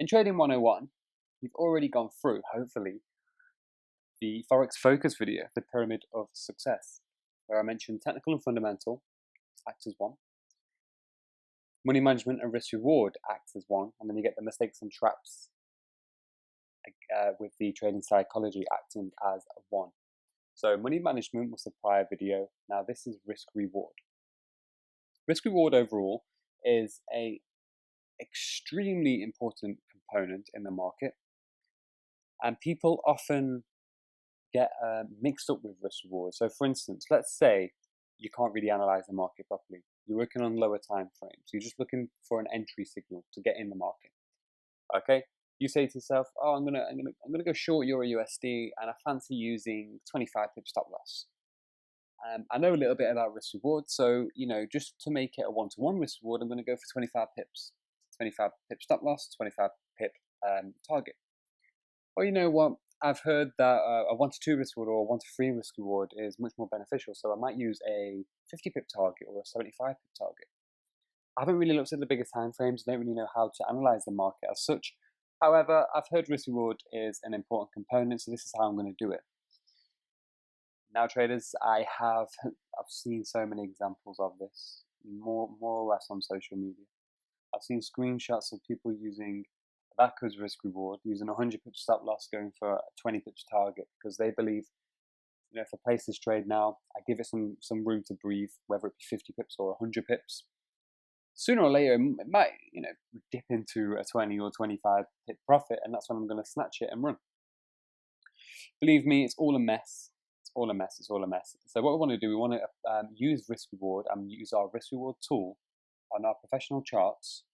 In Trading 101, you've already gone through, hopefully, the Forex Focus video, the Pyramid of Success, where I mentioned technical and fundamental acts as one, money management and risk reward acts as one, and then you get the mistakes and traps with the trading psychology acting as one. So money management was the prior video. Now this is risk reward. Risk reward overall is a extremely important component in the market, and people often get mixed up with risk reward. So for instance, let's say you can't really analyze the market properly. You're working on lower time frames. You're just looking for an entry signal to get in the market. Okay, you say to yourself, "Oh, I'm gonna go short Euro USD, and I fancy using 25 pip stop loss." I know a little bit about risk reward, so just to make it a one-to-one risk reward, I'm going to go for 25 pips, 25 pip stop loss, 25 pip target. Or you know what? I've heard that a 1-to-2 risk reward or a 1-to-3 risk reward is much more beneficial, so I might use a 50 pip target or a 75 pip target. I haven't really looked at the bigger time frames. I don't really know how to analyze the market as such. However, I've heard risk reward is an important component, so this is how I'm going to do it. Now, traders, I've seen so many examples of this, more or less on social media. I've seen screenshots of people using backwards risk reward, using 100 pips stop loss, going for a 20 pips target, because they believe, if I place this trade now, I give it some room to breathe, whether it be 50 pips or 100 pips. Sooner or later, it might, dip into a 20 or 25 pip profit, and that's when I'm going to snatch it and run. Believe me, it's all a mess. It's all a mess. So what we want to do, we want to use risk reward and use our risk reward tool on our professional charts,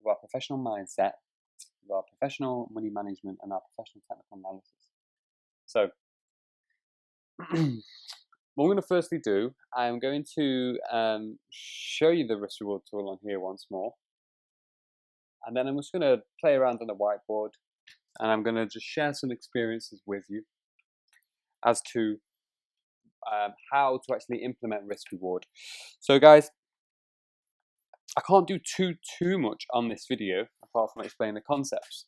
with our professional mindset, with our professional money management, and our professional technical analysis. So what we're going to firstly do, I'm going to show you the risk reward tool on here once more, and then I'm just going to play around on the whiteboard, and I'm going to just share some experiences with you as to how to actually implement risk reward. So guys, I can't do too much on this video apart from explain the concepts.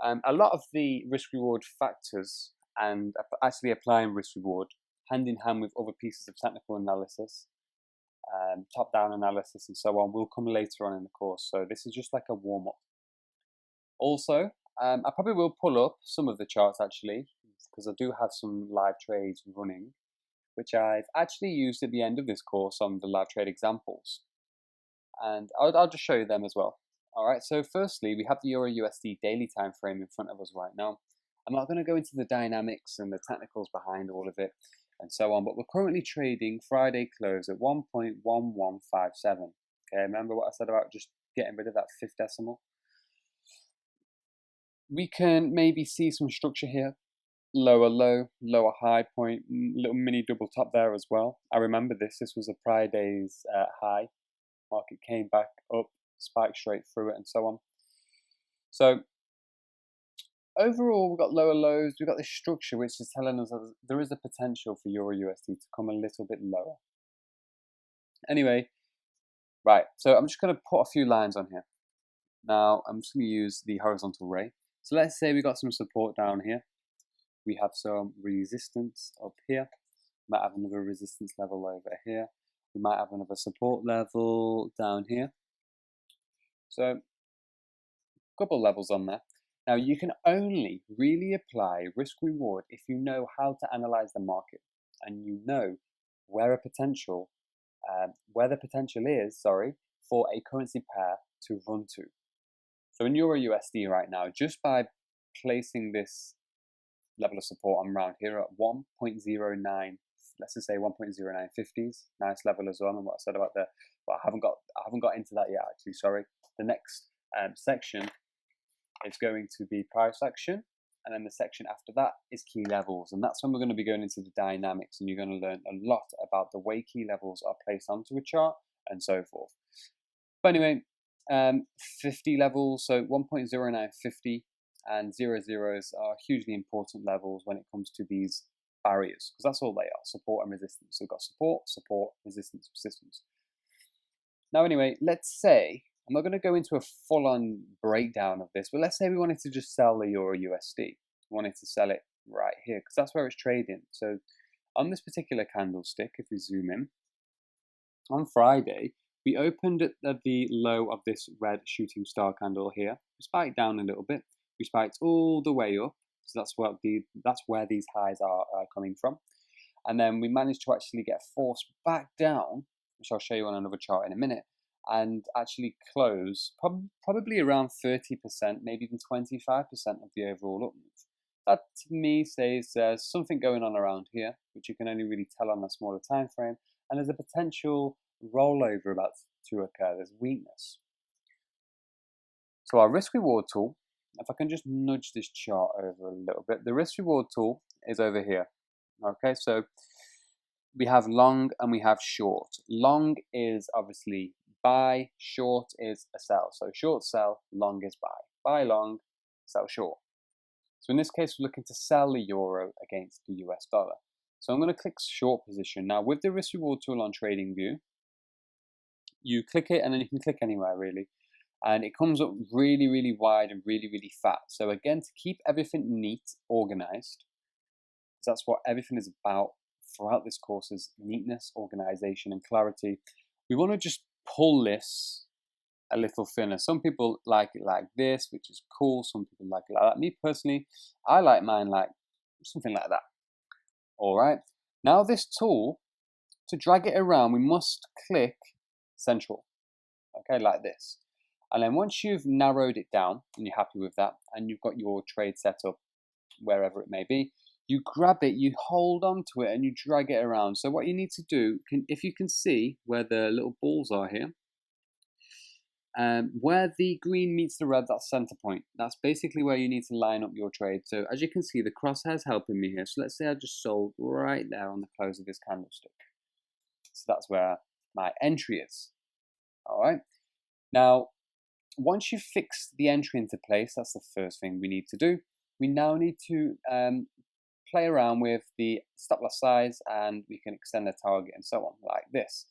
A lot of the risk reward factors and actually applying risk reward hand in hand with other pieces of technical analysis, top-down analysis and so on, will come later on in the course. So this is just like a warm-up. Also, I probably will pull up some of the charts actually, because I do have some live trades running, which I've actually used at the end of this course on the live trade examples. And I'll just show you them as well. Alright, so firstly, we have the Euro USD daily time frame in front of us right now. I'm not going to go into the dynamics and the technicals behind all of it and so on, but we're currently trading Friday close at 1.1157. Okay, remember what I said about just getting rid of that fifth decimal? We can maybe see some structure here. Lower low, lower high point, little mini double top there as well. I remember this was a prior day's high. Market came back up, spiked straight through it and so on. So overall, we've got lower lows, we've got this structure which is telling us that there is a potential for Euro USD to come a little bit lower. Anyway, right, so I'm just going to put a few lines on here. Now, I'm just going to use the horizontal ray. So let's say we got some support down here. We have some resistance up here. We might have another resistance level over here. We might have another support level down here. So, a couple levels on there. Now, you can only really apply risk reward if you know how to analyze the market and you know where the potential is, for a currency pair to run to. So in Euro USD right now, just by placing this level of support on around here at 1.09, let's just say 1.0950s, nice level as well. And what I said about I haven't got into that yet actually. Sorry. The next section is going to be price action, and then the section after that is key levels, and that's when we're going to be going into the dynamics, and you're going to learn a lot about the way key levels are placed onto a chart and so forth. But anyway, 50 levels, so 1.0950 and 00s are hugely important levels when it comes to these barriers, because that's all they are, support and resistance. So we've got support, resistance, resistance. Now anyway, let's say I'm not going to go into a full-on breakdown of this, but let's say we wanted to just sell the Euro USD. We wanted to sell it right here because that's where it's trading. So on this particular candlestick, if we zoom in, on Friday, we opened at the low of this red shooting star candle here. We spiked down a little bit. We spiked all the way up. So that's where these highs are coming from. And then we managed to actually get forced back down, which I'll show you on another chart in a minute, and actually close probably around 30%, maybe even 25% of the overall up move. That to me says there's something going on around here, which you can only really tell on a smaller time frame, and there's a potential rollover about to occur. There's weakness. So our risk reward tool, if I can just nudge this chart over a little bit, the risk reward tool is over here. Okay, so we have long and we have short. Long is obviously buy, short is a sell. So short sell, long is buy. Buy long, sell short. So in this case, we're looking to sell the euro against the US dollar. So I'm going to click short position. Now with the risk reward tool on TradingView, you click it and then you can click anywhere really. And it comes up really, really wide and really, really fat. So again, to keep everything neat, organized, that's what everything is about throughout this course is neatness, organization, and clarity. We want to just pull this a little thinner. Some people like it like this, which is cool. Some people like it like that. Me personally, I like mine like something like that. All right. Now this tool, to drag it around, we must click central. Okay, like this. And then once you've narrowed it down and you're happy with that, and you've got your trade set up wherever it may be, you grab it, you hold on to it, and you drag it around. So what you need to do, if you can see where the little balls are here, where the green meets the red, that's center point. That's basically where you need to line up your trade. So as you can see, the crosshair's helping me here. So let's say I just sold right there on the close of this candlestick. So that's where my entry is. All right. Now, once you've fixed the entry into place, that's the first thing we need to do. We now need to play around with the stop loss size, and we can extend the target and so on, like this.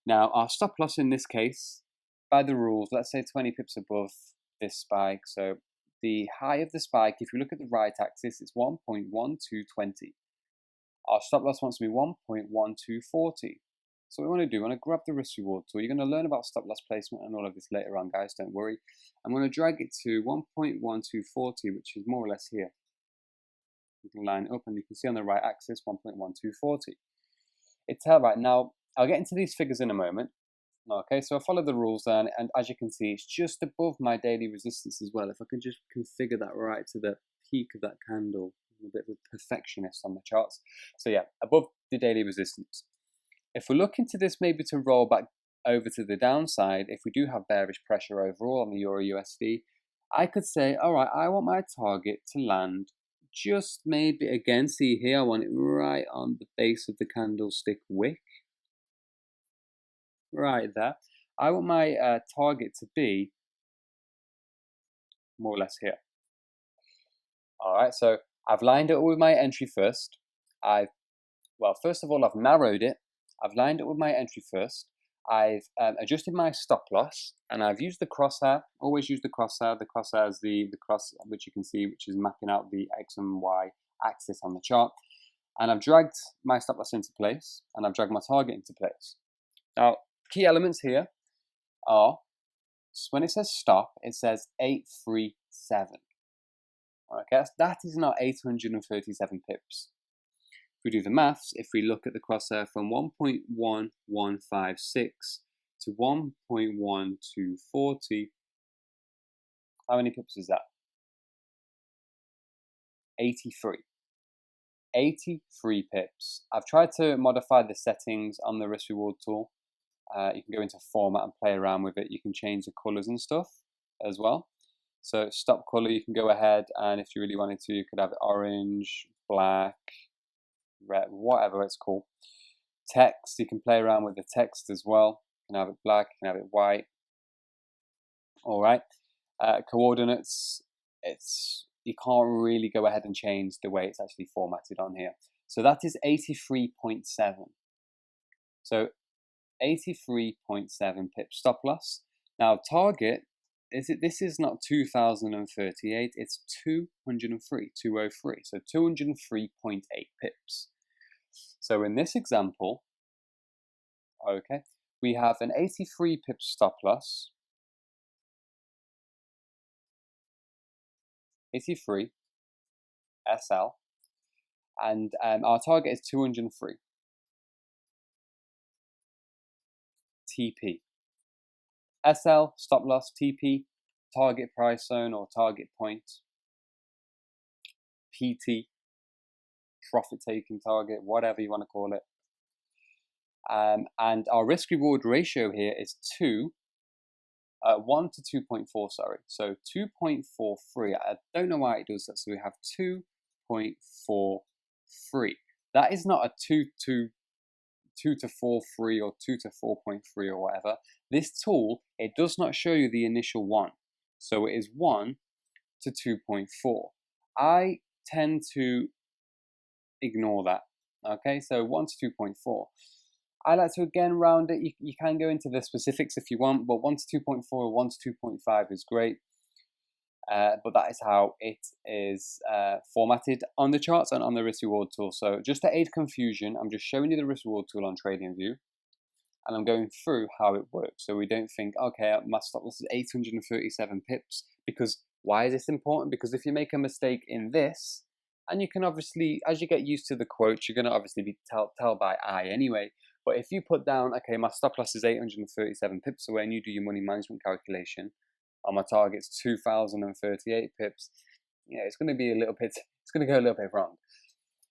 Now, our stop loss in this case, by the rules, let's say 20 pips above this spike. So the high of the spike, if you look at the right axis, it's 1.1220. Our stop loss wants to be 1.1240. So what we want to do, we want to grab the risk reward tool. You're going to learn about stop loss placement and all of this later on, guys, don't worry. I'm going to drag it to 1.1240, which is more or less here. You can line it up and you can see on the right axis 1.1240. It's right now. I'll get into these figures in a moment. Okay, so I follow the rules then, and as you can see, it's just above my daily resistance as well. If I can just configure that right to the peak of that candle, I'm a bit of a perfectionist on the charts. So yeah, above the daily resistance. If we're looking to this maybe to roll back over to the downside, if we do have bearish pressure overall on the Euro USD, I could say, all right, I want my target to land just maybe, again, see here, I want it right on the base of the candlestick wick. Right there. I want my target to be more or less here. All right, so I've lined it up with my entry first. Well, first of all, I've narrowed it. I've lined it with my entry first. I've adjusted my stop loss, and I've used the crosshair. Always use the crosshair. The crosshair is the cross, which you can see, which is mapping out the X and Y axis on the chart. And I've dragged my stop loss into place, and I've dragged my target into place. Now, key elements here are, when it says stop, it says 837. Okay, that is not 837 pips. If we do the maths, if we look at the crosshair from 1.1156 to 1.1240, how many pips is that? 83. 83 pips. I've tried to modify the settings on the risk reward tool. You can go into format and play around with it. You can change the colors and stuff as well. So stop color, you can go ahead, and if you really wanted to, you could have it orange, black, red, whatever it's called. Text, you can play around with the text as well. You can have it black, you can have it white. All right. Coordinates, you can't really go ahead and change the way it's actually formatted on here. So that is 83.7. So 83.7 pip stop loss. Now target, this is not 2038, it's 203, 203, so 203.8 pips. So in this example, okay, we have an 83 pip stop loss, 83 SL, and our target is 203 TP. SL, stop loss, TP, target price zone or target point, PT, profit taking target, whatever you want to call it. And our risk reward ratio here is 1 to 2.4, sorry. So 2.43, I don't know why it does that. So we have 2.43. That is not a 2 to 4.3 or 2 to 4.3 or whatever. This tool, it does not show you the initial 1. So it is 1 to 2.4. I tend to ignore that. Okay, so 1 to 2.4. I like to again round it. You can go into the specifics if you want, but 1 to 2.4 or 1 to 2.5 is great. But that is how it is formatted on the charts and on the risk reward tool. So just to aid confusion, I'm just showing you the risk reward tool on TradingView, and I'm going through how it works. So we don't think, okay, my stop loss is 837 pips, because why is this important? Because if you make a mistake in this, and you can obviously, as you get used to the quotes, you're going to obviously be tell by eye anyway. But if you put down, okay, my stop loss is 837 pips away, and you do your money management calculation, and my target's 2,038 pips, yeah, it's going to be a little bit, it's going to go a little bit wrong.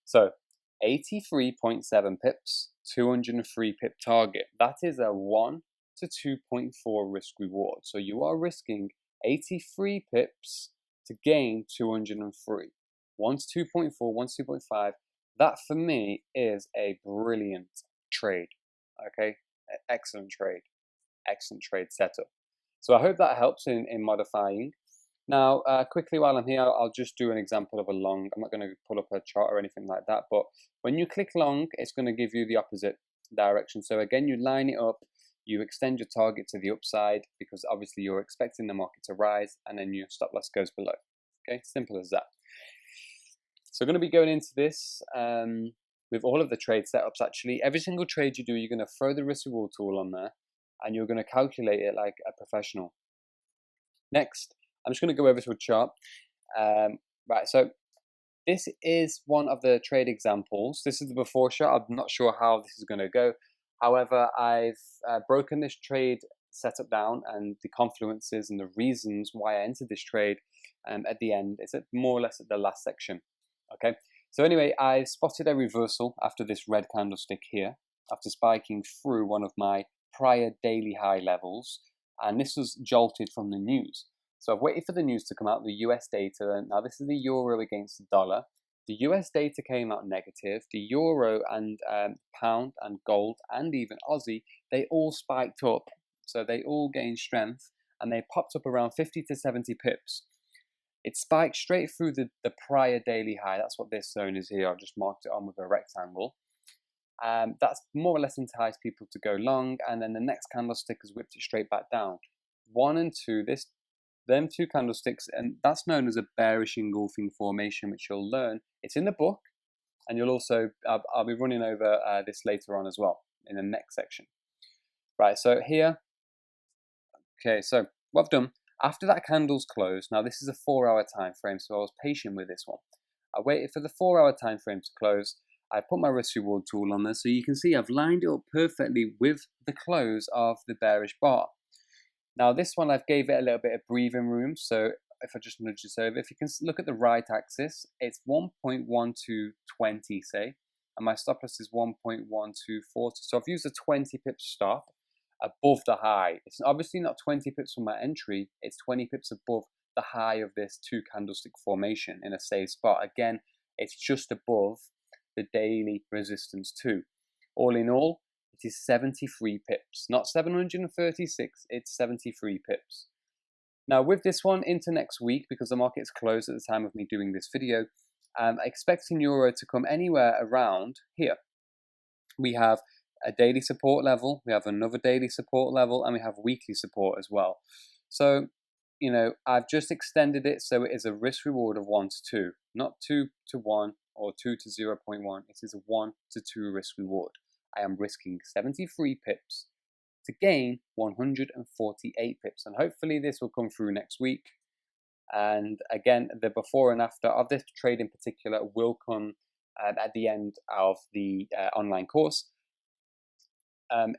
So 83.7 pips, 203 pip target. That is a 1 to 2.4 risk reward. So you are risking 83 pips to gain 203. 1 to 2.4, 1 to 2.5. That for me is a brilliant trade. Okay, excellent trade setup. So I hope that helps in modifying. Now, quickly while I'm here, I'll just do an example of a long. I'm not going to pull up a chart or anything like that, but when you click long, it's going to give you the opposite direction. So again, you line it up, you extend your target to the upside, because obviously you're expecting the market to rise, and then your stop loss goes below. Okay, simple as that. So I'm going to be going into this with all of the trade setups. Actually, every single trade you do, you're going to throw the risk reward tool on there, and you're going to calculate it like a professional. Next, I'm just going to go over to a chart. Right, so this is one of the trade examples. This is the before shot. I'm not sure how this is going to go. However, I've broken this trade setup down, and the confluences and the reasons why I entered this trade at the end. It's more or less at the last section. Okay, so anyway, I spotted a reversal after this red candlestick here, after spiking through one of my prior daily high levels, and this was jolted from the news. So I've waited for the news to come out, the US data. Now this is the euro against the dollar. The US data came out negative. The euro and pound and gold and even Aussie, they all spiked up. So they all gained strength, and they popped up around 50 to 70 pips. It spiked straight through the prior daily high. That's what this zone is here. I've just marked it on with a rectangle. That's more or less enticed people to go long, and then the next candlestick has whipped it straight back down. 1 and 2, them two candlesticks, and that's known as a bearish engulfing formation, which you'll learn. It's in the book, and you'll also, I'll be running over this later on as well in the next section. Right, so here, okay, so what I've done, after that candle's closed, now this is a 4-hour time frame, so I was patient with this one. I waited for the 4-hour time frame to close. I put my risk reward tool on there, so you can see I've lined it up perfectly with the close of the bearish bar. Now this one, I've gave it a little bit of breathing room, so if I just nudge this over, if you can look at the right axis, it's 1.1220, say, and my stop loss is 1.1240. So I've used a 20 pip stop above the high. It's obviously not 20 pips from my entry, it's 20 pips above the high of this 2 candlestick formation in a safe spot. Again, it's just above the daily resistance too. All in all, it is 73 pips, not 736, it's 73 pips. Now with this one into next week, because the market's closed at the time of me doing this video, I'm expecting euro to come anywhere around here. We have a daily support level, we have another daily support level, and we have weekly support as well. So, you know, I've just extended it so it is a risk reward of 1 to 2, not 2 to 1 or 2 to 0.1. It is a 1 to 2 risk reward. I am risking 73 pips to gain 148 pips, and hopefully this will come through next week. And again, the before and after of this trade in particular will come at the end of the online course,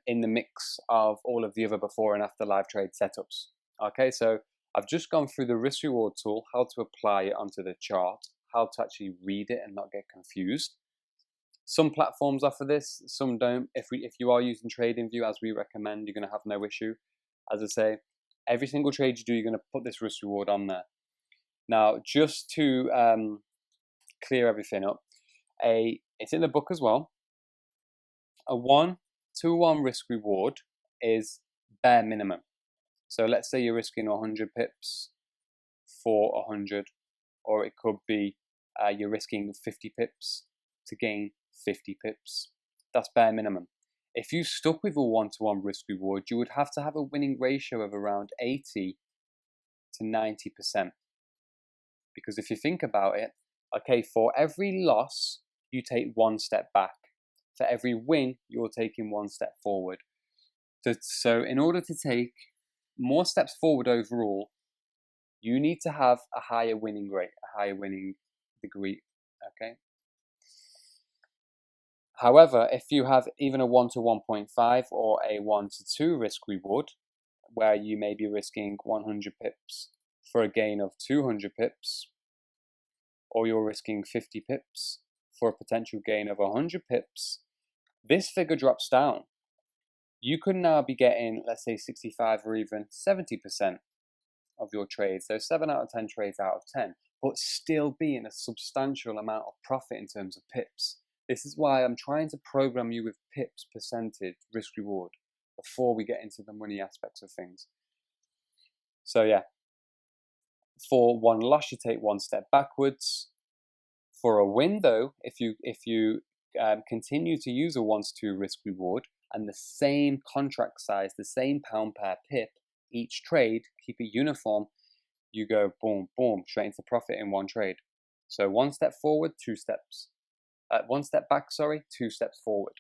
in the mix of all of the other before and after live trade setups. Okay, so I've just gone through the risk reward tool, how to apply it onto the chart, how to actually read it and not get confused. Some platforms offer this, some don't. If you are using TradingView as we recommend, you're going to have no issue. As I say, every single trade you do, you're going to put this risk reward on there. Now, just to clear everything up, it's in the book as well. A 1 to 1 risk reward is bare minimum. So let's say you're risking 100 pips for 100, or it could be you're risking 50 pips to gain 50 pips. That's bare minimum. If you stuck with a 1 to 1 risk reward, you would have to have a winning ratio of around 80 to 90%. Because if you think about it, okay, for every loss, you take 1 step back. For every win, you're taking 1 step forward. So in order to take more steps forward overall, you need to have a higher winning rate, a higher winning degree, okay? However, if you have even a 1 to 1.5 or a 1 to 2 risk reward, where you may be risking 100 pips for a gain of 200 pips, or you're risking 50 pips for a potential gain of 100 pips, this figure drops down. You could now be getting, let's say, 65 or even 70% of your trades, so 7 out of 10 trades out of 10, but still being a substantial amount of profit in terms of pips. This is why I'm trying to program you with pips percentage risk reward before we get into the money aspects of things. So yeah, for 1 loss, you take 1 step backwards. For a win, though, if you continue to use a 1 to 2 risk reward and the same contract size, the same pound per pip each trade, keep it uniform, you go boom, boom, straight into profit in 1 trade. So 1 step forward, 2 steps. 1 step back, sorry, 2 steps forward.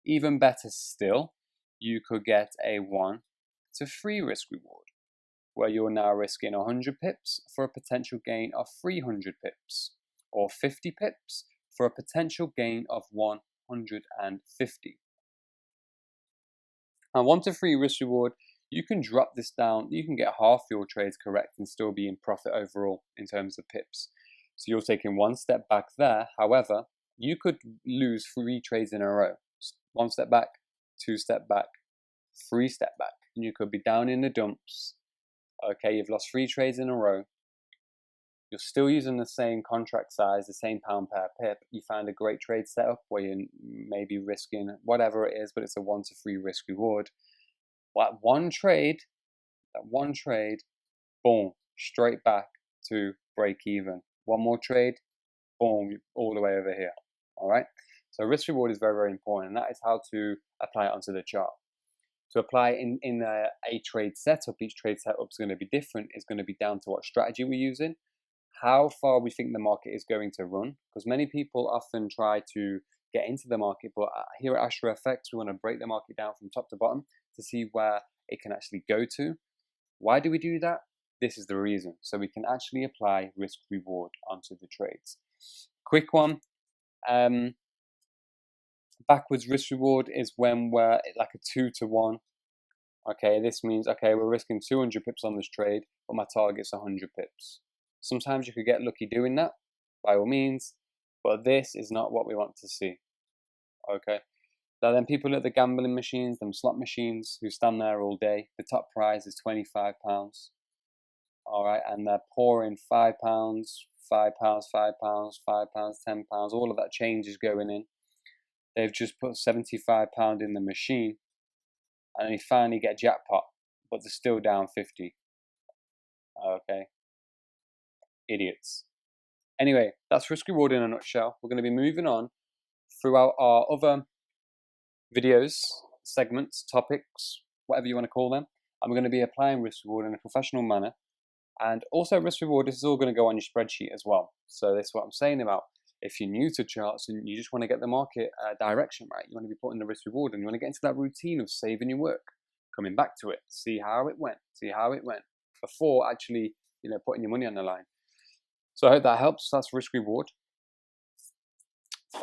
Even better still, you could get a 1 to 3 risk reward, where you're now risking 100 pips for a potential gain of 300 pips, or 50 pips for a potential gain of 150. And 1 to 3 risk reward, you can drop this down, you can get half your trades correct and still be in profit overall in terms of pips. So you're taking 1 step back there. However, you could lose 3 trades in a row. 1 step back, 2 step back, 3 step back, and you could be down in the dumps. Okay, you've lost 3 trades in a row. You're still using the same contract size, the same pound per pip. You found a great trade setup where you may be risking whatever it is, but it's a 1 to 3 risk reward. Well, that one trade, boom, straight back to break even. 1 more trade, boom, all the way over here. All right. So risk reward is very, very important, and that is how to apply it onto the chart. To apply in a trade setup, each trade setup is going to be different. It's going to be down to what strategy we're using, how far we think the market is going to run, because many people often try to get into the market, but here at Astro FX, we want to break the market down from top to bottom to see where it can actually go to. Why do we do that? This is the reason. So we can actually apply risk reward onto the trades. Quick one. Backwards risk reward is when we're like a 2 to 1. Okay, this means, okay, we're risking 200 pips on this trade, but my target's 100 pips. Sometimes you could get lucky doing that, by all means, but this is not what we want to see. Okay, now then people at the gambling machines, them slot machines who stand there all day, the top prize is £25. All right, and they're pouring £5, £5, £5, £5, £10, all of that change is going in. They've just put £75 in the machine, and they finally get jackpot, but they're still down 50. Okay, idiots. Anyway, that's risk reward in a nutshell. We're going to be moving on throughout our other videos, segments, topics, whatever you want to call them. I'm going to be applying risk reward in a professional manner. And also risk reward, this is all going to go on your spreadsheet as well. So that's what I'm saying about if you're new to charts and you just want to get the market direction right, you want to be putting the risk reward and you want to get into that routine of saving your work, coming back to it, see how it went before actually, putting your money on the line. So I hope that helps. That's risk reward.